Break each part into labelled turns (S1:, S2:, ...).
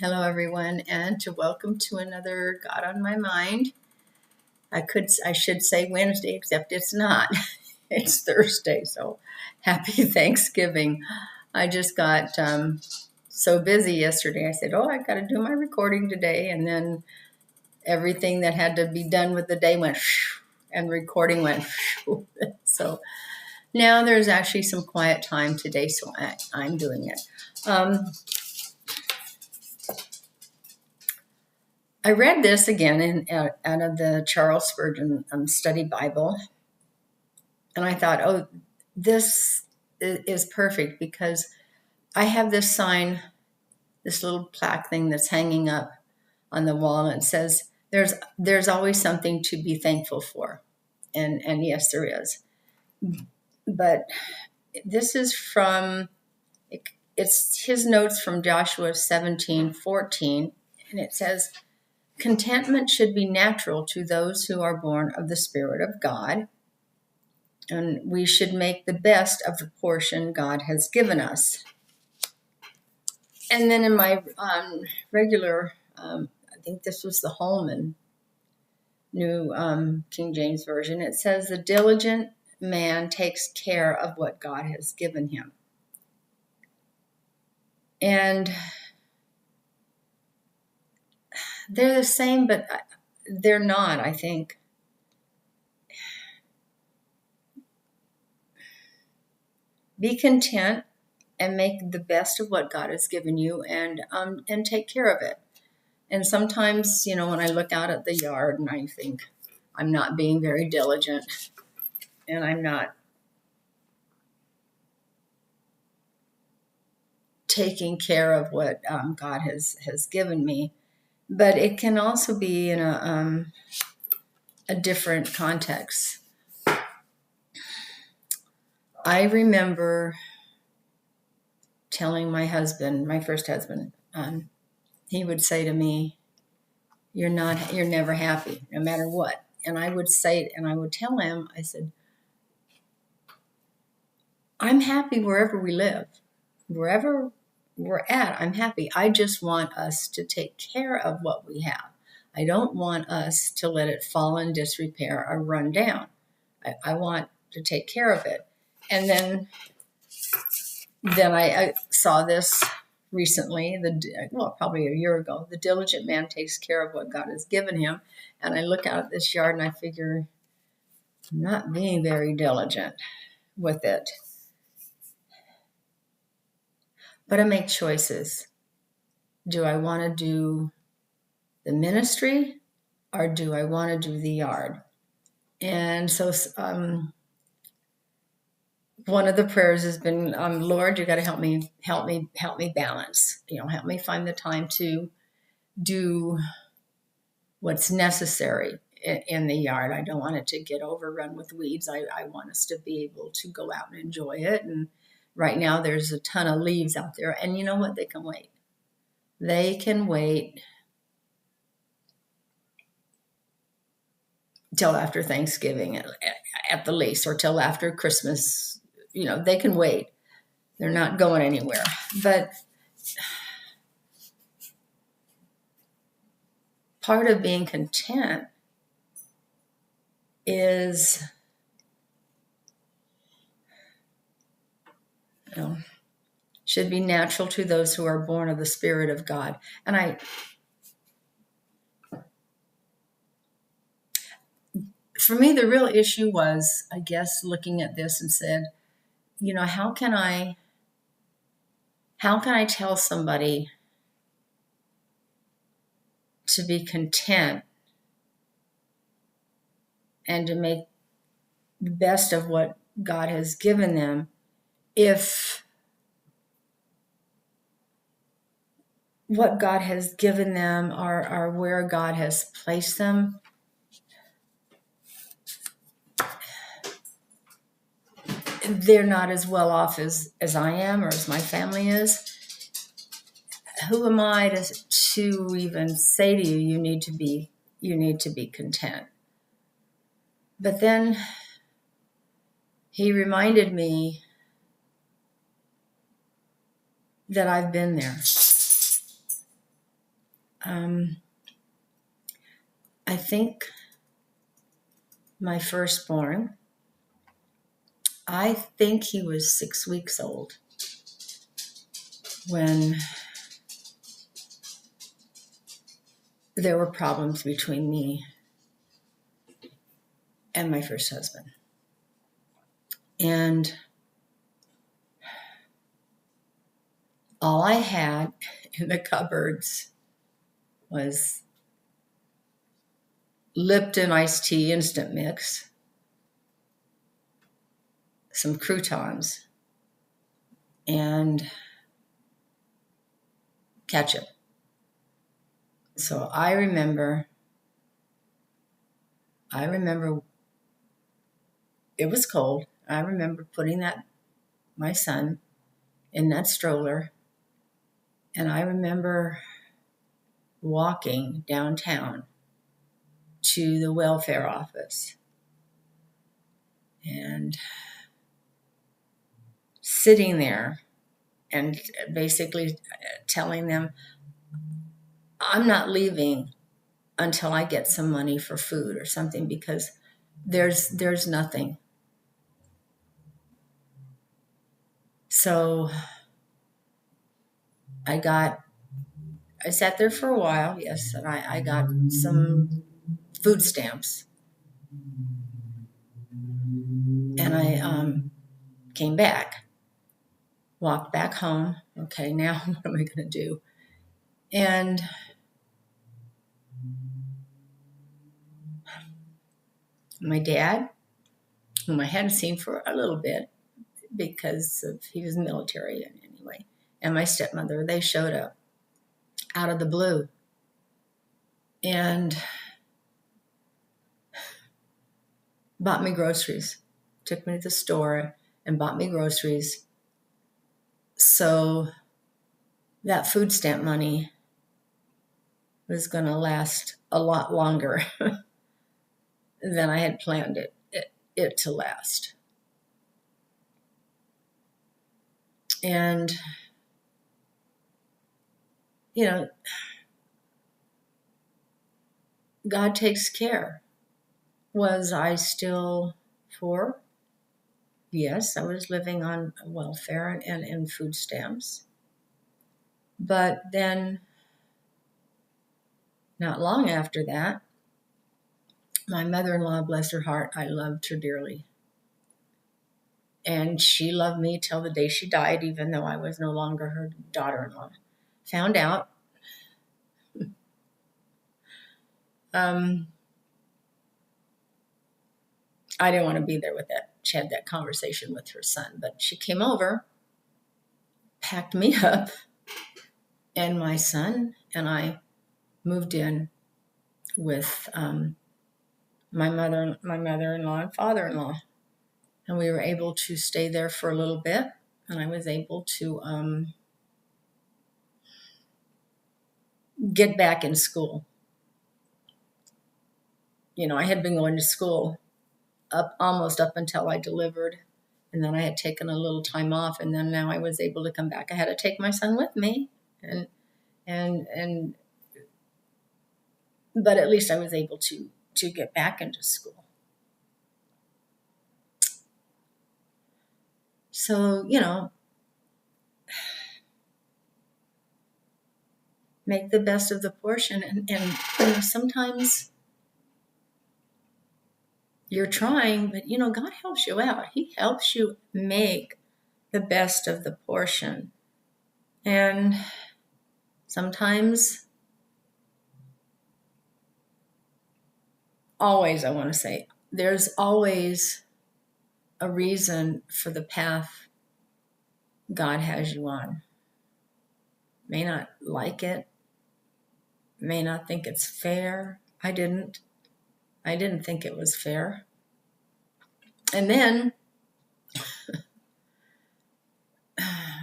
S1: Hello, everyone, and to welcome to another God on My Mind. I should say Wednesday, except it's not. It's Thursday, so happy Thanksgiving. I just got so busy yesterday. I said, I got to do my recording today, and then everything that had to be done with the day went and recording went so now there's actually some quiet time today, so I'm doing it. I read this again out of the Charles Spurgeon Study Bible, and I thought, this is perfect because I have this sign, this little plaque thing that's hanging up on the wall, and it says, "There's always something to be thankful for," and yes, there is. But this is it's his notes from Joshua 17:14, and it says, "Contentment should be natural to those who are born of the Spirit of God, and we should make the best of the portion God has given us." And then in my regular, I think this was the Holman New King James Version, it says, "The diligent man takes care of what God has given him." And they're the same, but they're not, I think. Be content and make the best of what God has given you, and take care of it. And sometimes, when I look out at the yard and I think I'm not being very diligent and I'm not taking care of what God has given me. But it can also be in a different context. I remember telling my husband, my first husband, he would say to me, you're never happy, no matter what. And I would say it, and I would tell him, I said, I'm happy wherever we live. Wherever we're at, I'm happy. I just want us to take care of what we have. I don't want us to let it fall in disrepair or run down. I want to take care of it. And then I saw this recently, probably a year ago. The diligent man takes care of what God has given him. And I look out at this yard and I figure, I'm not being very diligent with it. But I make choices. Do I want to do the ministry or do I want to do the yard? And so one of the prayers has been, Lord, you got to help me balance. Help me find the time to do what's necessary in the yard. I don't want it to get overrun with weeds. I want us to be able to go out and enjoy it. And right now there's a ton of leaves out there. And you know what? They can wait. They can wait till after Thanksgiving at the least, or till after Christmas. They can wait. They're not going anywhere. But part of being content is, should be natural to those who are born of the Spirit of God. And for me, the real issue was, I guess, looking at this and said, how can I tell somebody to be content and to make the best of what God has given them if what God has given them are where God has placed them? They're not as well off as I am or as my family is. Who am I to even say to you, you need to be content? But then he reminded me that I've been there. I think my firstborn, I think he was 6 weeks old when there were problems between me and my first husband. And all I had in the cupboards was Lipton iced tea instant mix, some croutons, and ketchup. So I remember it was cold. I remember putting my son in that stroller, and I remember walking downtown to the welfare office and sitting there and basically telling them, I'm not leaving until I get some money for food or something, because there's nothing. So I sat there for a while, yes, and I got some food stamps. And I came back, walked back home. Okay, now what am I going to do? And my dad, whom I hadn't seen for a little bit because he was military anyway, and my stepmother, they showed up out of the blue and bought me groceries, took me to the store and bought me groceries. So that food stamp money was going to last a lot longer than I had planned it to last. And, you know, God takes care. Was I still poor? Yes, I was living on welfare and food stamps. But then, not long after that, my mother-in-law, bless her heart, I loved her dearly. And she loved me till the day she died, even though I was no longer her daughter-in-law. Found out I didn't want to be there with that. She had that conversation with her son, but she came over, packed me up, and my son and I moved in with my mother-in-law and father-in-law, and we were able to stay there for a little bit, and I was able to get back in school. You know, I had been going to school almost up until I delivered, and then I had taken a little time off, and then now I was able to come back. I had to take my son with me, and but at least I was able to get back into school. So, you know, make the best of the portion, and you know, sometimes you're trying, but you know, God helps you out. He helps you make the best of the portion. And sometimes, always, I want to say, there's always a reason for the path God has you on. May not like it, may not think it's fair. I didn't think it was fair. And then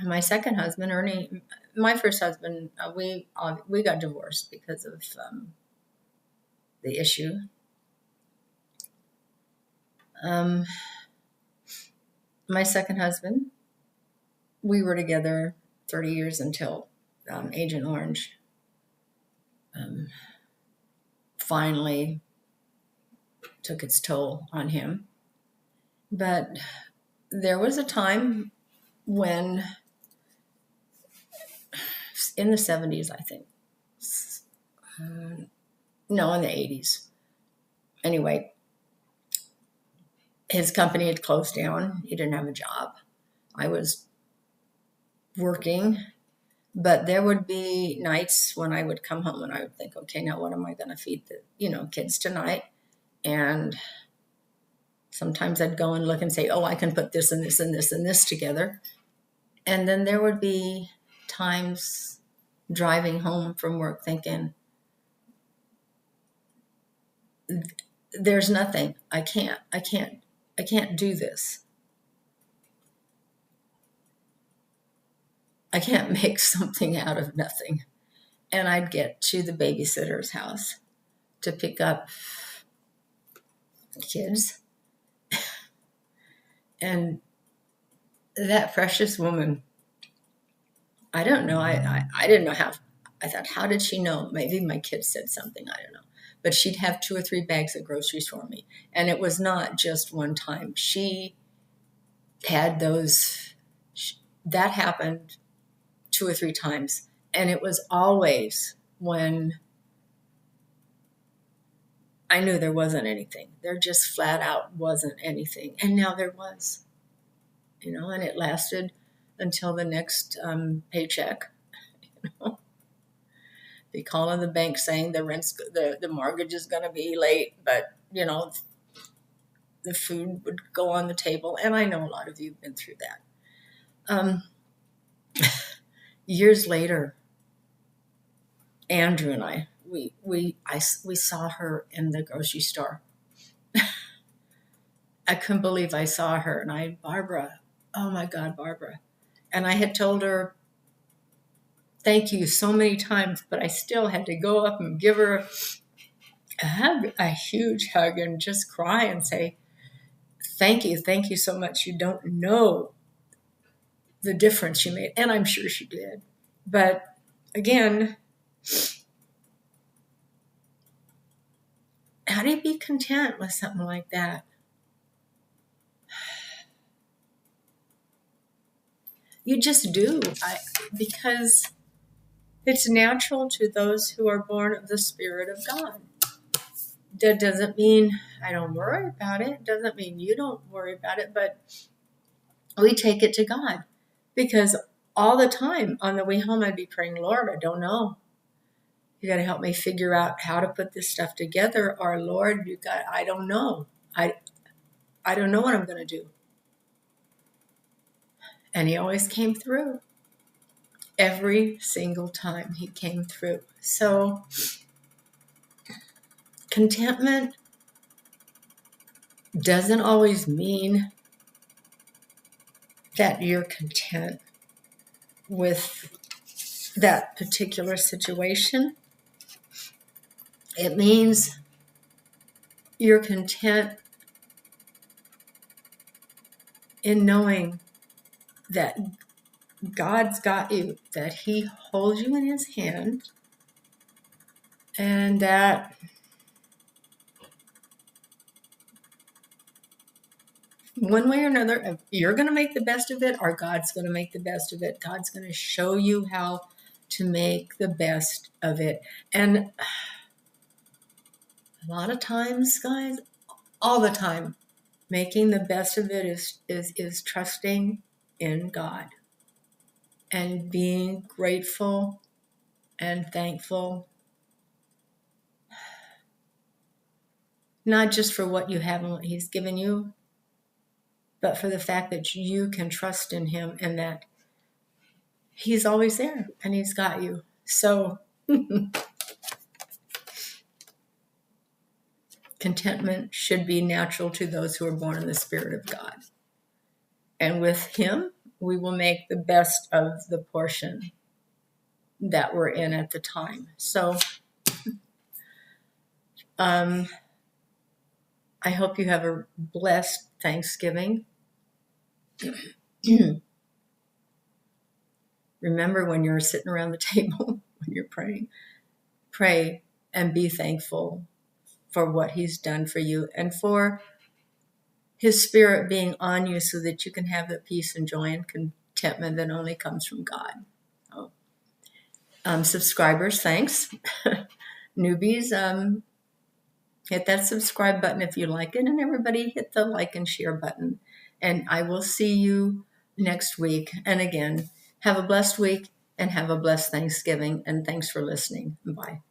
S1: my second husband, Ernie, my first husband, we got divorced because of the issue. My second husband, we were together 30 years until Agent Orange finally took its toll on him. But there was a time when, in the 70s, I think, no, in the 80s. Anyway, his company had closed down. He didn't have a job. I was working, but there would be nights when I would come home and I would think, okay, now what am I going to feed the kids tonight? And sometimes I'd go and look and say, oh, I can put this and this and this and this together. And then there would be times driving home from work thinking, there's nothing. I can't do this. I can't make something out of nothing. And I'd get to the babysitter's house to pick up kids. And that precious woman, I don't know. I didn't know how. I thought, how did she know? Maybe my kids said something. I don't know. But she'd have 2 or 3 bags of groceries for me. And it was not just one time. She had those, that happened 2 or 3 times. And it was always when I knew there wasn't anything. There just flat out wasn't anything. And now there was, and it lasted until the next paycheck. Be calling the bank saying the mortgage is going to be late, but the food would go on the table. And I know a lot of you have been through that. Years later, Andrew and I saw her in the grocery store. I couldn't believe I saw her, and Barbara, oh my God, Barbara. And I had told her, thank you so many times, but I still had to go up and give her a hug, a huge hug, and just cry and say, thank you so much. You don't know the difference you made. And I'm sure she did. But again, how do you be content with something like that? You just do, because it's natural to those who are born of the Spirit of God. That doesn't mean I don't worry about it. Doesn't mean you don't worry about it, but we take it to God, because all the time on the way home, I'd be praying, Lord, I don't know. You got to help me figure out how to put this stuff together. Or Lord, I don't know. I don't know what I'm going to do. And he always came through. Every single time he came through. So contentment doesn't always mean that you're content with that particular situation. It means you're content in knowing that God's got you, that he holds you in his hand, and that one way or another, you're going to make the best of it, or God's going to make the best of it. God's going to show you how to make the best of it. And a lot of times, guys, all the time, making the best of it is trusting in God and being grateful and thankful, not just for what you have and what he's given you, but for the fact that you can trust in him and that he's always there and he's got you. So contentment should be natural to those who are born in the Spirit of God. And with him, we will make the best of the portion that we're in at the time. So I hope you have a blessed Thanksgiving. Remember, when you're sitting around the table, when you're praying, pray and be thankful for what he's done for you and for his spirit being on you so that you can have the peace and joy and contentment that only comes from God. Oh. Subscribers, thanks. Newbies, hit that subscribe button if you like it, and everybody hit the like and share button. And I will see you next week. And again, have a blessed week and have a blessed Thanksgiving. And thanks for listening. Bye.